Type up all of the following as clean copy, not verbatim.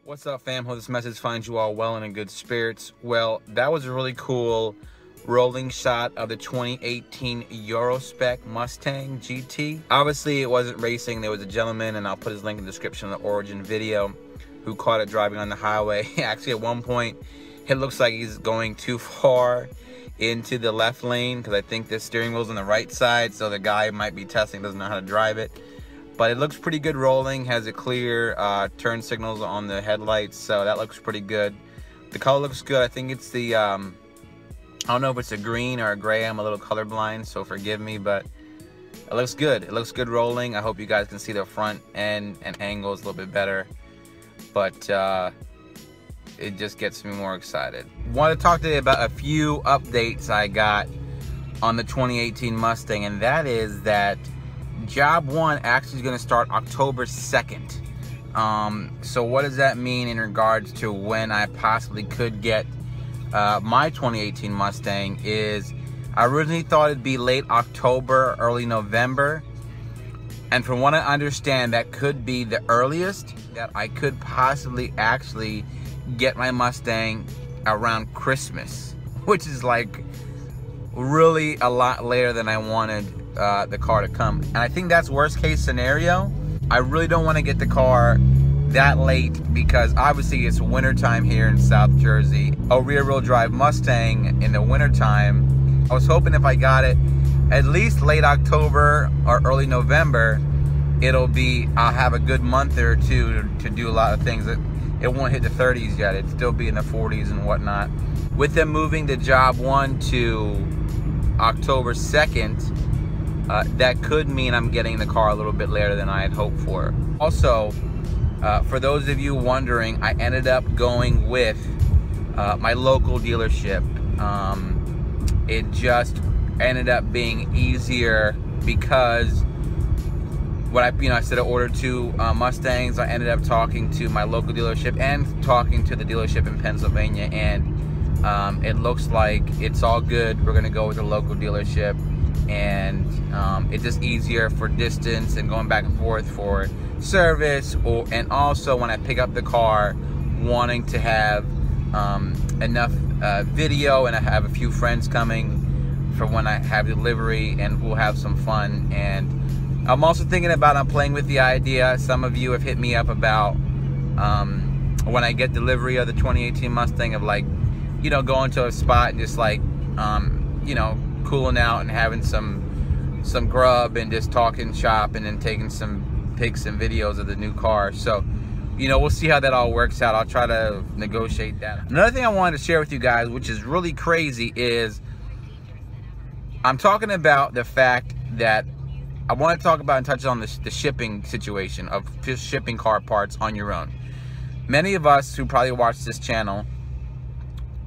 What's up, fam? Hope this message finds you all well and in good spirits. Well, that was a really cool rolling shot of the 2018 Euro Spec Mustang GT. Obviously, it wasn't racing. There was a gentleman, and I'll put his link in the description of the origin video, who caught it driving on the highway. Actually, at one point, it looks like he's going too far into the left lane, because I think the steering wheel's on the right side, so the guy might be testing, doesn't know how to drive it. But it looks pretty good rolling, has a clear turn signals on the headlights, so that looks pretty good. The color looks good. I think it's the, I don't know if it's a green or a gray. I'm a little colorblind, so forgive me, but it looks good. It looks good rolling. I hope you guys can see the front end and angles a little bit better, but it just gets me more excited. Want to talk today about a few updates I got on the 2018 Mustang, and that is that Job 1 actually is going to start October 2nd. So what does that mean in regards to when I possibly could get my 2018 Mustang is I originally thought it'd be late October, early November. And from what I understand, that could be the earliest that I could possibly actually get my Mustang around Christmas, which is like really a lot later than I wanted the car to come. And I think that's worst case scenario. I really don't want to get the car that late because obviously it's winter time here in South Jersey. A rear-wheel drive Mustang in the winter time, I was hoping if I got it at least late October or early November, I'll have a good month or two to do a lot of things. It won't hit the 30s yet. It'd still be in the 40s and whatnot. With them moving the Job 1 to October 2nd, that could mean I'm getting the car a little bit later than I had hoped for. Also, for those of you wondering, I ended up going with my local dealership. It just ended up being easier because when I said I ordered 2 Mustangs, I ended up talking to my local dealership and talking to the dealership in Pennsylvania, and it looks like it's all good. We're gonna go with the local dealership, and it's just easier for distance and going back and forth for service, and also when I pick up the car, wanting to have enough video, and I have a few friends coming for when I have delivery, and we'll have some fun. And I'm also thinking about, I'm playing with the idea, some of you have hit me up about when I get delivery of the 2018 Mustang, of like, you know, going to a spot and just like, you know, cooling out and having some grub and just talking shop and then taking some pics and videos of the new car. So, you know, we'll see how that all works out. I'll try to negotiate that. Another thing I wanted to share with you guys, which is really crazy, is I'm talking about the fact that I want to talk about and touch on the shipping situation of just shipping car parts on your own. Many of us who probably watch this channel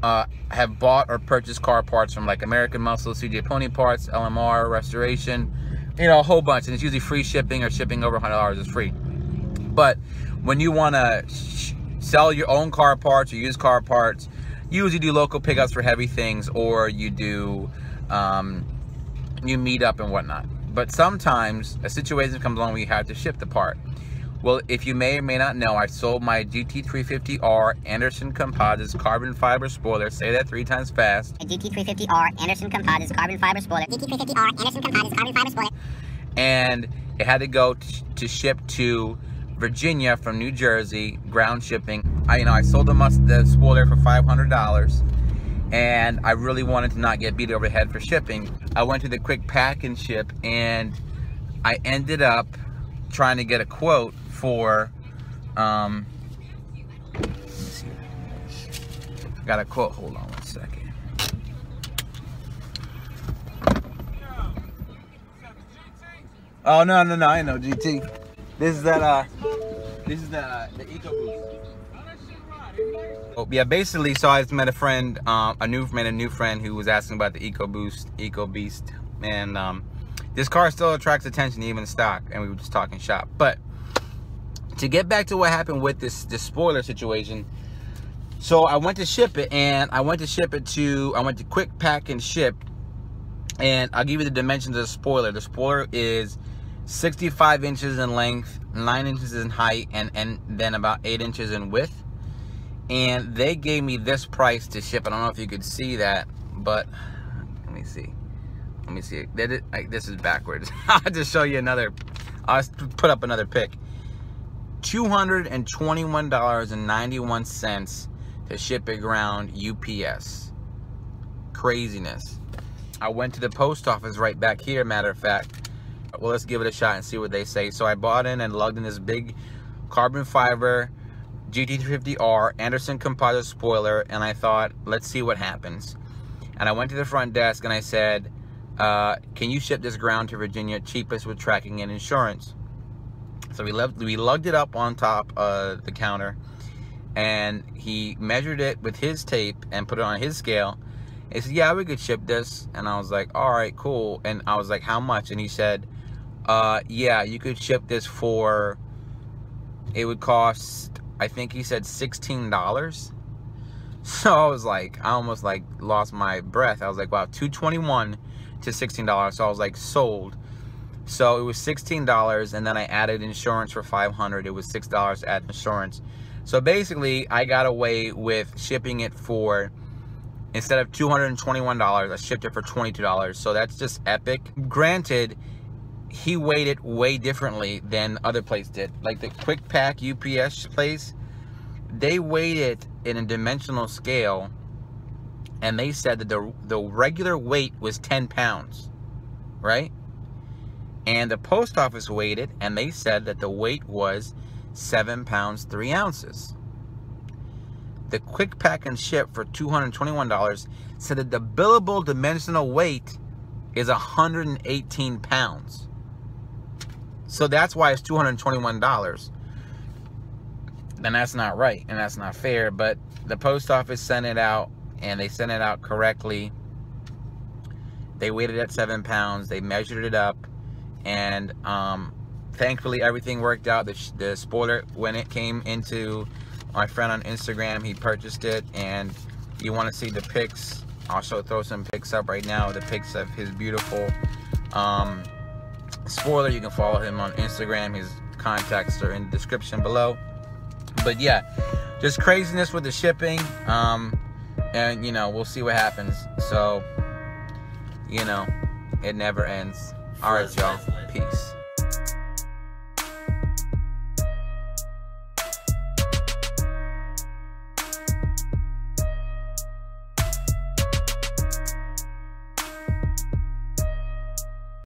have bought or purchased car parts from like American Muscle, CJ Pony Parts, LMR, Restoration, you know, a whole bunch, and it's usually free shipping, or shipping over $100 is free. But when you want to sell your own car parts or used car parts, you usually do local pickups for heavy things, or you do you meet up and whatnot. But sometimes a situation comes along where you have to ship the part. Well, if you may or may not know, I sold my GT350R Anderson Composites carbon fiber spoiler. Say that 3 times fast. GT350R Anderson Composites carbon fiber spoiler. GT350R Anderson Composites carbon fiber spoiler. And it had to go to ship to Virginia from New Jersey, ground shipping. I sold the spoiler for $500, and I really wanted to not get beat over the head for shipping. I went to the quick pack and ship, and I ended up trying to get a quote for got a quote. Hold on 1 second. Oh no, I know GT. This is that this is the EcoBoost. Oh, yeah, basically, so I just met a friend, a new friend who was asking about the EcoBoost, and this car still attracts attention even in stock, and we were just talking shop. But to get back to what happened with this spoiler situation, so I went to ship it, and I went to Quick Pack and Ship, and I'll give you the dimensions of the spoiler. The spoiler is 65 inches in length, 9 inches in height, and then about 8 inches in width. And they gave me this price to ship. I don't know if you could see that, but let me see. This is backwards. I'll just show you another. I'll put up another pic. $221.91 to ship it ground UPS. Craziness. I went to the post office right back here, matter of fact. Well, let's give it a shot and see what they say. So I bought in and lugged in this big carbon fiber GT350R Anderson composite spoiler, and I thought, let's see what happens. And I went to the front desk and I said, can you ship this ground to Virginia, cheapest with tracking and insurance? So we lugged it up on top of the counter, and he measured it with his tape and put it on his scale. He said, yeah, we could ship this. And I was like, all right, cool. And I was like, how much? And he said, yeah, you could ship this for, it would cost, I think he said $16. So I was like, I almost like lost my breath. I was like, wow, $221 to $16. So I was like, sold. So it was $16, and then I added insurance for $500. It was $6 to add insurance. So basically, I got away with shipping it for, instead of $221, I shipped it for $22. So that's just epic. Granted, he weighed it way differently than other places did. Like the Quick Pack UPS place, they weighed it in a dimensional scale, and they said that the regular weight was 10 pounds, right? And the post office weighed it, and they said that the weight was 7 pounds 3 ounces. The Quick Pack and Ship for $221 said that the billable dimensional weight is 118 pounds. So that's why it's $221. And that's not right, and that's not fair. But the post office sent it out, and they sent it out correctly. They weighed it at 7 pounds. They measured it up, and thankfully everything worked out. The spoiler, when it came into my friend on Instagram, he purchased it. And you want to see the pics, I'll throw some pics up right now, the pics of his beautiful spoiler. You can follow him on Instagram. His contacts are in the description below. But yeah, just craziness with the shipping, and you know, we'll see what happens. So, you know, it never ends. All right, y'all, peace.